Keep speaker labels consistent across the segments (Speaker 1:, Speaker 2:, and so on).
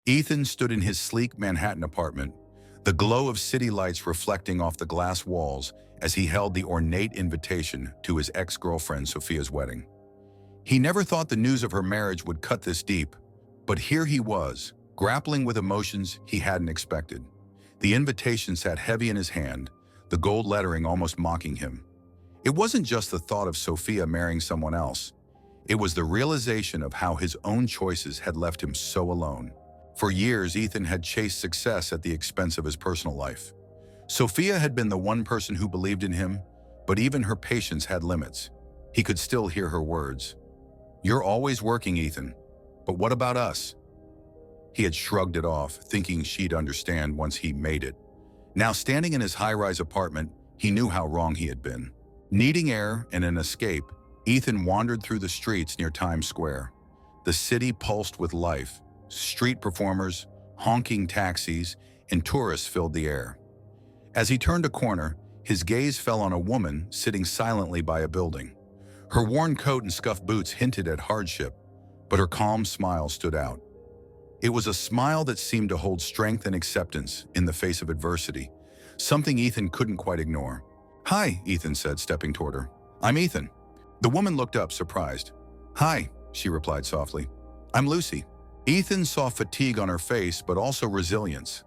Speaker 1: Ethan stood in his sleek Manhattan apartment, the glow of city lights reflecting off the glass walls as he held the ornate invitation to his ex-girlfriend Sophia's wedding. He never thought the news of her marriage would cut this deep, but here he was, grappling with emotions he hadn't expected. The invitation sat heavy in his hand, the gold lettering almost mocking him. It wasn't just the thought of Sophia marrying someone else. It was the realization of how his own choices had left him so alone. For years, Ethan had chased success at the expense of his personal life. Sophia had been the one person who believed in him, but even her patience had limits. He could still hear her words. "You're always working, Ethan. But what about us?" He had shrugged it off, thinking she'd understand once he made it. Now, standing in his high-rise apartment, he knew how wrong he had been. Needing air and an escape, Ethan wandered through the streets near Times Square. The city pulsed with life. Street performers, honking taxis, and tourists filled the air. As he turned a corner, his gaze fell on a woman sitting silently by a building. Her worn coat and scuffed boots hinted at hardship, but her calm smile stood out. It was a smile that seemed to hold strength and acceptance in the face of adversity, something Ethan couldn't quite ignore. "Hi," Ethan said, stepping toward her. "I'm Ethan." The woman looked up, surprised. "Hi," she replied softly. "I'm Lucy." Ethan saw fatigue on her face, but also resilience.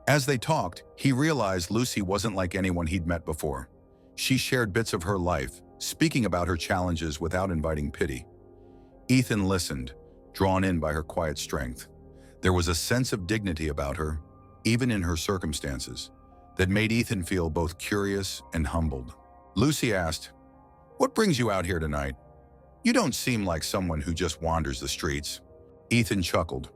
Speaker 1: As they talked, he realized Lucy wasn't like anyone he'd met before. She shared bits of her life, speaking about her challenges without inviting pity. Ethan listened, drawn in by her quiet strength. There was a sense of dignity about her, even in her circumstances, that made Ethan feel both curious and humbled. Lucy asked, "What brings you out here tonight? You don't seem like someone who just wanders the streets." Ethan chuckled.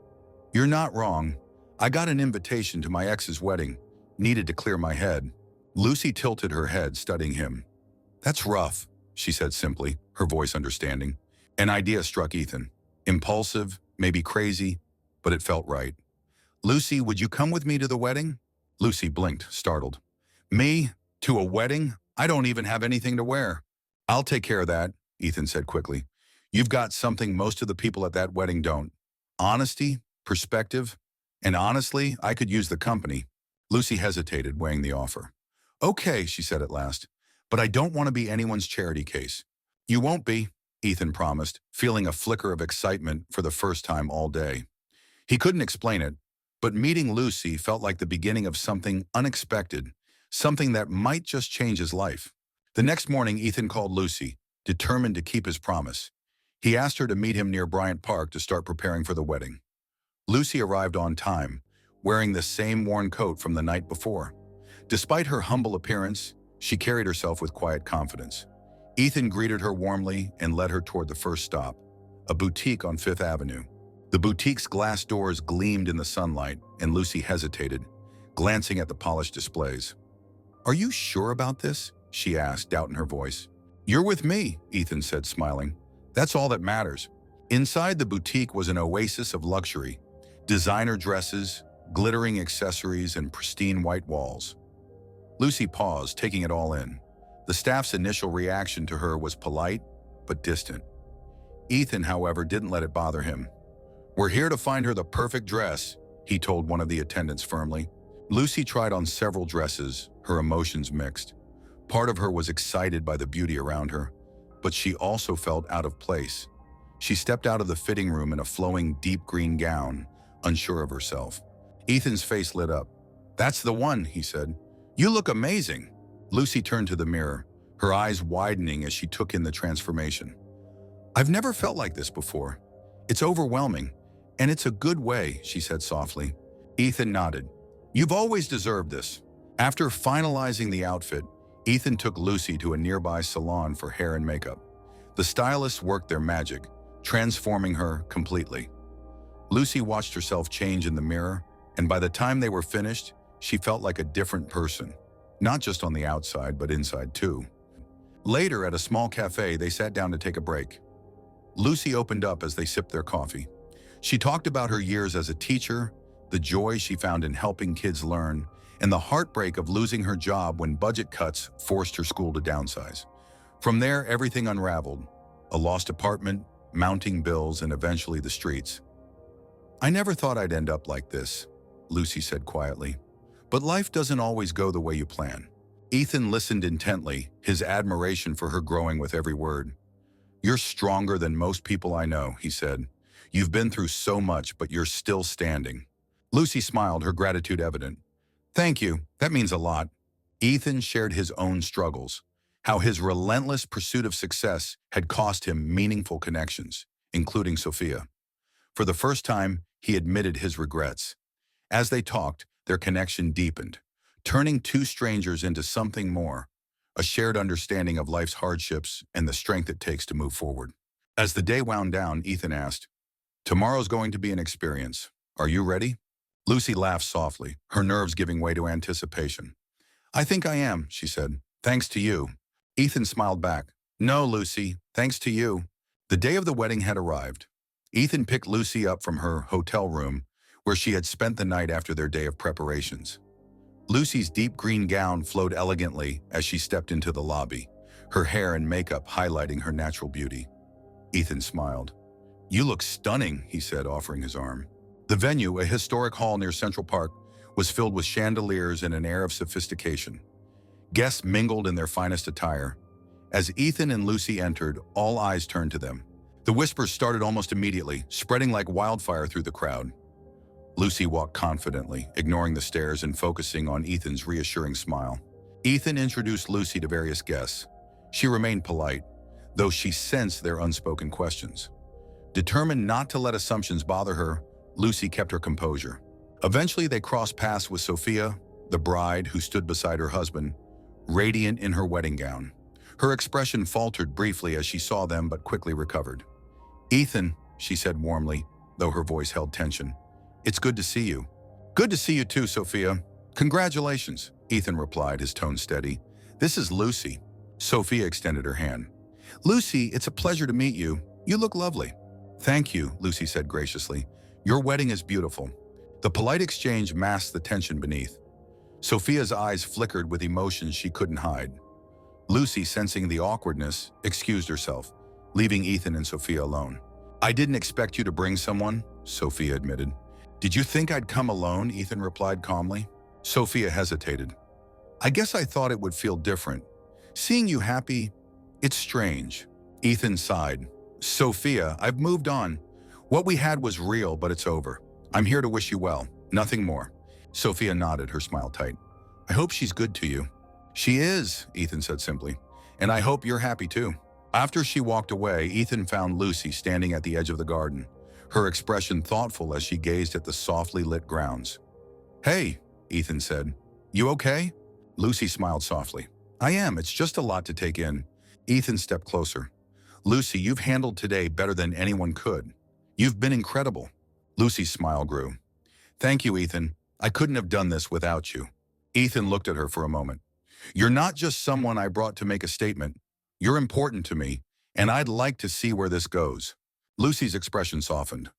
Speaker 1: "You're not wrong. I got an invitation to my ex's wedding. Needed to clear my head." Lucy tilted her head, studying him. "That's rough," she said simply, her voice understanding. An idea struck Ethan. Impulsive, maybe crazy, but it felt right. "Lucy, would you come with me to the wedding?" Lucy blinked, startled. "Me? To a wedding? I don't even have anything to wear." "I'll take care of that," Ethan said quickly. "You've got something most of the people at that wedding don't. Honesty, perspective, and honestly, I could use the company." Lucy hesitated, weighing the offer. "Okay," she said at last, "but I don't want to be anyone's charity case." "You won't be," Ethan promised, feeling a flicker of excitement for the first time all day. He couldn't explain it, but meeting Lucy felt like the beginning of something unexpected, something that might just change his life. The next morning, Ethan called Lucy, determined to keep his promise. He asked her to meet him near Bryant Park to start preparing for the wedding. Lucy arrived on time, wearing the same worn coat from the night before. Despite her humble appearance, she carried herself with quiet confidence. Ethan greeted her warmly and led her toward the first stop, a boutique on Fifth Avenue. The boutique's glass doors gleamed in the sunlight, and Lucy hesitated, glancing at the polished displays. "Are you sure about this?" she asked, doubt in her voice. "You're with me," Ethan said, smiling. "That's all that matters." Inside the boutique was an oasis of luxury, designer dresses, glittering accessories, and pristine white walls. Lucy paused, taking it all in. The staff's initial reaction to her was polite, but distant. Ethan, however, didn't let it bother him. "We're here to find her the perfect dress," he told one of the attendants firmly. Lucy tried on several dresses, her emotions mixed. Part of her was excited by the beauty around her, but she also felt out of place. She stepped out of the fitting room in a flowing deep green gown, unsure of herself. Ethan's face lit up. "That's the one," he said. "You look amazing." Lucy turned to the mirror, her eyes widening as she took in the transformation. "I've never felt like this before. It's overwhelming, and it's a good way," she said softly. Ethan nodded. "You've always deserved this." After finalizing the outfit, Ethan took Lucy to a nearby salon for hair and makeup. The stylists worked their magic, transforming her completely. Lucy watched herself change in the mirror, and by the time they were finished, she felt like a different person, not just on the outside, but inside too. Later, at a small cafe, they sat down to take a break. Lucy opened up as they sipped their coffee. She talked about her years as a teacher, the joy she found in helping kids learn, and the heartbreak of losing her job when budget cuts forced her school to downsize. From there, everything unraveled. A lost apartment, mounting bills, and eventually the streets. I never thought I'd end up like this, Lucy said quietly. But life doesn't always go the way you plan. Ethan listened intently, his admiration for her growing with every word. You're stronger than most people I know, he said. You've been through so much, but you're still standing. Lucy smiled, her gratitude evident. Thank you, that means a lot. Ethan shared his own struggles, how his relentless pursuit of success had cost him meaningful connections, including Sophia. For the first time, he admitted his regrets. As they talked, their connection deepened, turning two strangers into something more, a shared understanding of life's hardships and the strength it takes to move forward. As the day wound down, Ethan asked, "Tomorrow's going to be an experience. Are you ready?" Lucy laughed softly, her nerves giving way to anticipation. "I think I am," she said. "Thanks to you." Ethan smiled back. "No, Lucy, thanks to you." The day of the wedding had arrived. Ethan picked Lucy up from her hotel room, where she had spent the night after their day of preparations. Lucy's deep green gown flowed elegantly as she stepped into the lobby, her hair and makeup highlighting her natural beauty. Ethan smiled. "You look stunning," he said, offering his arm. The venue, a historic hall near Central Park, was filled with chandeliers and an air of sophistication. Guests mingled in their finest attire. As Ethan and Lucy entered, all eyes turned to them. The whispers started almost immediately, spreading like wildfire through the crowd. Lucy walked confidently, ignoring the stares and focusing on Ethan's reassuring smile. Ethan introduced Lucy to various guests. She remained polite, though she sensed their unspoken questions. Determined not to let assumptions bother her, Lucy kept her composure. Eventually, they crossed paths with Sophia, the bride who stood beside her husband, radiant in her wedding gown. Her expression faltered briefly as she saw them but quickly recovered. "Ethan," she said warmly, though her voice held tension. "It's good to see you." "Good to see you too, Sophia. Congratulations," Ethan replied, his tone steady. "This is Lucy." Sophia extended her hand. "Lucy, it's a pleasure to meet you. You look lovely." "Thank you," Lucy said graciously. "Your wedding is beautiful." The polite exchange masked the tension beneath. Sophia's eyes flickered with emotions she couldn't hide. Lucy, sensing the awkwardness, excused herself, leaving Ethan and Sophia alone. "I didn't expect you to bring someone," Sophia admitted. "Did you think I'd come alone?" Ethan replied calmly. Sophia hesitated. "I guess I thought it would feel different. Seeing you happy, it's strange." Ethan sighed. "Sophia, I've moved on. What we had was real, but it's over. I'm here to wish you well, nothing more." Sophia nodded, her smile tight. "I hope she's good to you." "She is," Ethan said simply. "And I hope you're happy too." After she walked away, Ethan found Lucy standing at the edge of the garden, her expression thoughtful as she gazed at the softly lit grounds. "Hey," Ethan said. "You okay?" Lucy smiled softly. "I am. It's just a lot to take in." Ethan stepped closer. "Lucy, you've handled today better than anyone could. You've been incredible." Lucy's smile grew. "Thank you, Ethan. I couldn't have done this without you." Ethan looked at her for a moment. "You're not just someone I brought to make a statement. You're important to me, and I'd like to see where this goes." Lucy's expression softened.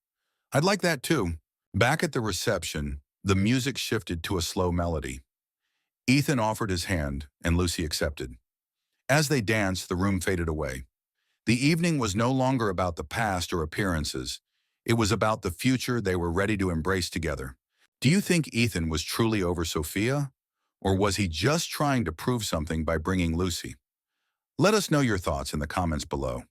Speaker 1: "I'd like that too." Back at the reception, the music shifted to a slow melody. Ethan offered his hand, and Lucy accepted. As they danced, the room faded away. The evening was no longer about the past or appearances. It was about the future they were ready to embrace together. Do you think Ethan was truly over Sophia? Or was he just trying to prove something by bringing Lucy? Let us know your thoughts in the comments below.